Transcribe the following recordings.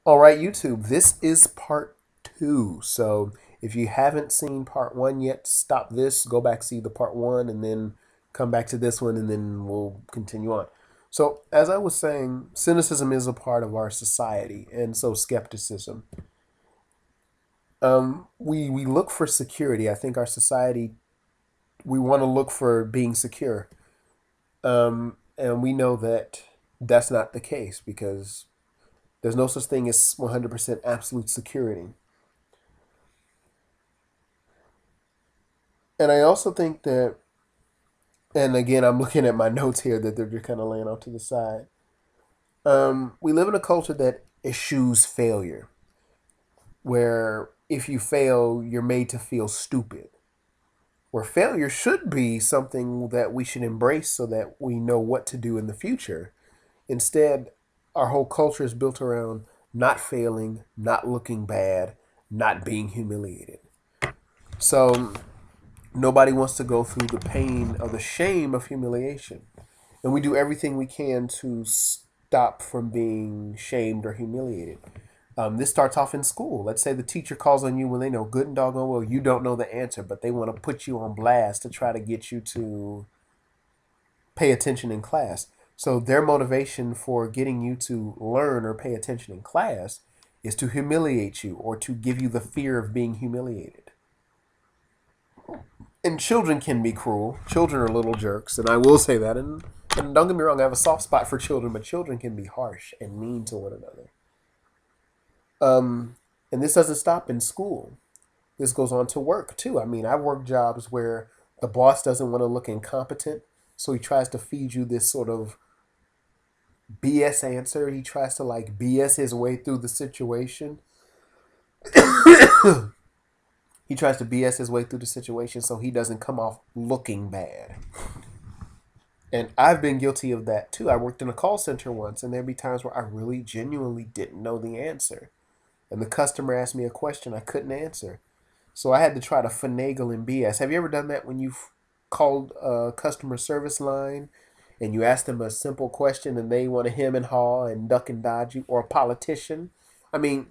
All right, YouTube, this is part two. So if you haven't seen part one yet, stop this, go back, see the part one, and then come back to this one, and then we'll continue on. So, as I was saying, cynicism is a part of our society, and so skepticism. We look for security. I think our society, we want to look for being secure. And we know that that's not the case because there's no such thing as 100% absolute security. And I also think that, and again, I'm looking at my notes here that they're just kind of laying off to the side. We live in a culture that eschews failure, where if you fail, you're made to feel stupid. Where failure should be something that we should embrace so that we know what to do in the future. Instead, our whole culture is built around not failing, not looking bad, not being humiliated. So nobody wants to go through the pain or the shame of humiliation. And we do everything we can to stop from being shamed or humiliated. This starts off in school. Let's say the teacher calls on you when they know good and doggone well you don't know the answer, but they want to put you on blast to try to get you to pay attention in class. So their motivation for getting you to learn or pay attention in class is to humiliate you or to give you the fear of being humiliated. And children can be cruel. Children are little jerks, and I will say that. And don't get me wrong, I have a soft spot for children, but children can be harsh and mean to one another. Um, and this doesn't stop in school. This goes on to work too. I mean, I've worked jobs where the boss doesn't want to look incompetent, so he tries to feed you this sort of BS answer. He tries to like BS his way through the situation. He tries to BS his way through the situation so he doesn't come off looking bad. And I've been guilty of that too. I worked in a call center once, and there'd be times where I really genuinely didn't know the answer. And the customer asked me a question I couldn't answer. So I had to try to finagle and BS. Have you ever done that when you've called a customer service line and you ask them a simple question and they want to hem and haw and duck and dodge you, or a politician? I mean,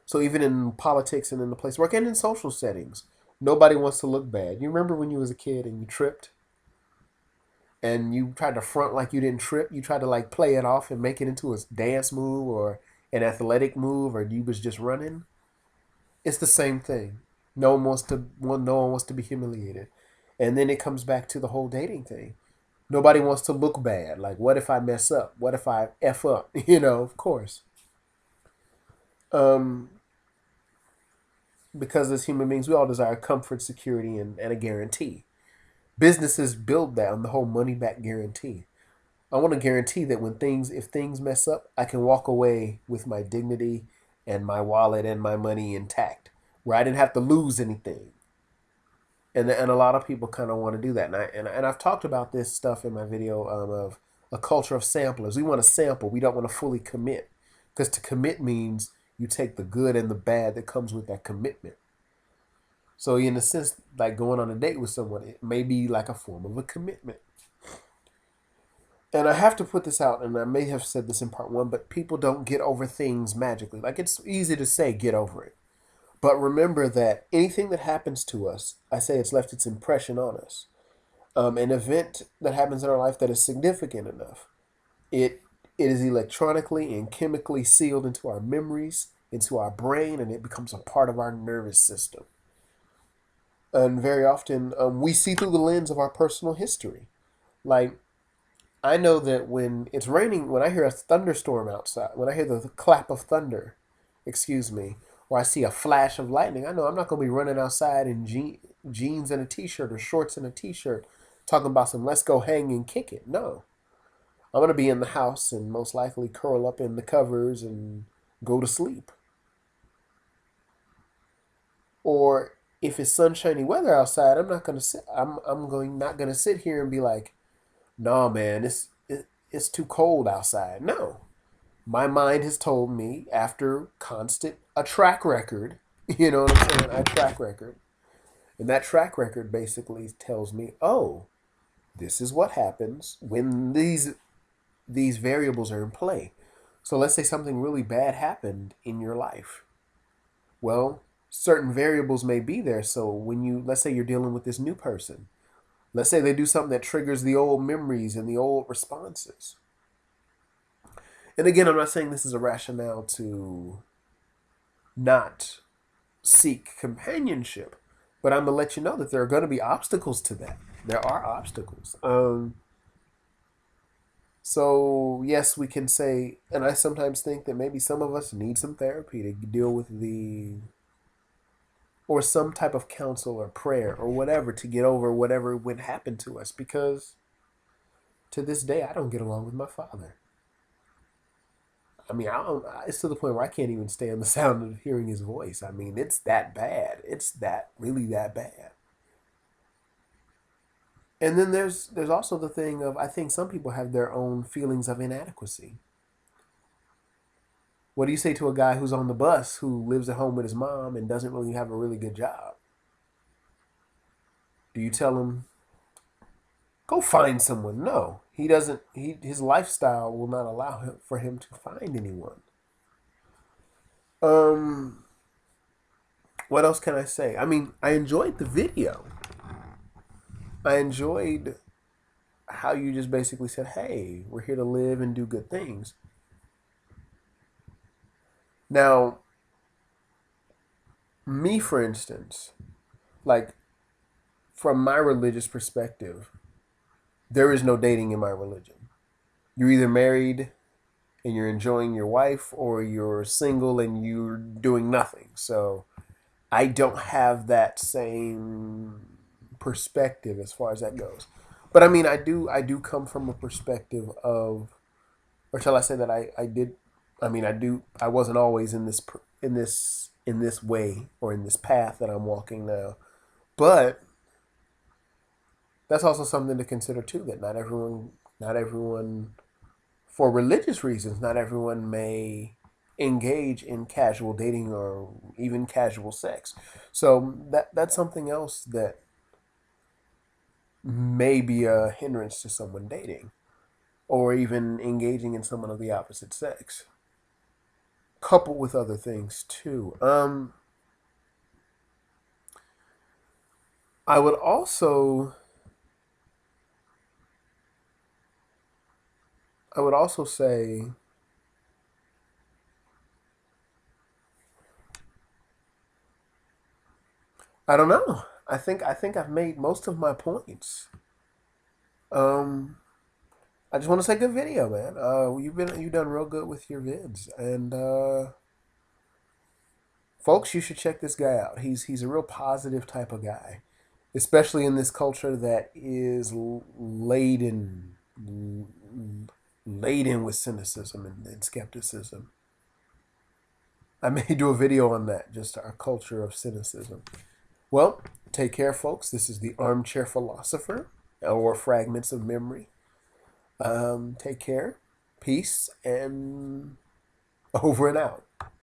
so even in politics and in the place of work and in social settings, nobody wants to look bad. You remember when you was a kid and you tripped and you tried to front like you didn't trip? You tried to like play it off and make it into a dance move or an athletic move, or you was just running. It's the same thing. No one wants to be humiliated. And then it comes back to the whole dating thing. Nobody wants to look bad. Like, what if I mess up? What if I F up? Of course. Um, because as human beings, we all desire comfort, security, and a guarantee. Businesses build that on the whole money back guarantee. I want to guarantee that if things mess up, I can walk away with my dignity and my wallet and my money intact, where I didn't have to lose anything. And a lot of people kind of want to do that. And I've talked about this stuff in my video of a culture of samplers. We want to sample. We don't want to fully commit, because to commit means you take the good and the bad that comes with that commitment. So in a sense, like going on a date with someone, it may be like a form of a commitment. And I have to put this out, and I may have said this in part one, but people don't get over things magically. Like, it's easy to say get over it. But remember that anything that happens to us, I say it's left its impression on us. An event that happens in our life that is significant enough, it it is electronically and chemically sealed into our memories, into our brain, and it becomes a part of our nervous system. And very often, we see through the lens of our personal history. Like, I know that when it's raining, when I hear a thunderstorm outside, when I hear the clap of thunder, excuse me, or I see a flash of lightning, I know I'm not going to be running outside in jeans and a t-shirt or shorts and a t-shirt talking about some let's go hang and kick it. No. I'm going to be in the house and most likely curl up in the covers and go to sleep. Or if it's sunshiny weather outside, I'm not going to sit I'm going not going to sit here and be like, "No, man, it's too cold outside." No. My mind has told me after constant a track record, you know what I'm saying? A track record. And that track record basically tells me, "Oh, this is what happens when these variables are in play." So let's say something really bad happened in your life. Well, certain variables may be there. So when let's say you're dealing with this new person, let's say they do something that triggers the old memories and the old responses. And again, I'm not saying this is a rationale to not seek companionship, but I'm gonna let you know that there are going to be obstacles to that. There are obstacles. So yes, we can say, and I sometimes think that maybe some of us need some therapy to deal with or some type of counsel or prayer or whatever to get over whatever would happen to us. Because to this day, I don't get along with my father. I mean, I don't. It's to the point where I can't even stand the sound of hearing his voice. I mean, it's that bad. It's that really that bad. And then there's also the thing of, I think some people have their own feelings of inadequacy. What do you say to a guy who's on the bus who lives at home with his mom and doesn't really have a really good job? Do you tell him, go find someone? No, he doesn't. His lifestyle will not allow for him to find anyone. Um, what else can I say? I mean, I enjoyed the video. I enjoyed how you just basically said, "Hey, we're here to live and do good things." Now, me, for instance, like from my religious perspective, there is no dating in my religion. You're either married and you're enjoying your wife, or you're single and you're doing nothing. So I don't have that same perspective as far as that goes. But I mean, I do come from a perspective of, or shall I say that I did. I mean, I wasn't always in this way or in this path that I'm walking now. But that's also something to consider too, that not everyone for religious reasons, not everyone may engage in casual dating or even casual sex. So that's something else that may be a hindrance to someone dating or even engaging in someone of the opposite sex, coupled with other things too. I would also I would also say, I don't know. I think I've made most of my points. Um, I just want to say good video, man. You've done real good with your vids, and folks, you should check this guy out. He's a real positive type of guy, especially in this culture that is laden with cynicism and skepticism. I may do a video on that, just our culture of cynicism. Well, take care, folks. This is the Armchair Philosopher, or Fragments of Memory. Take care, peace, and over and out.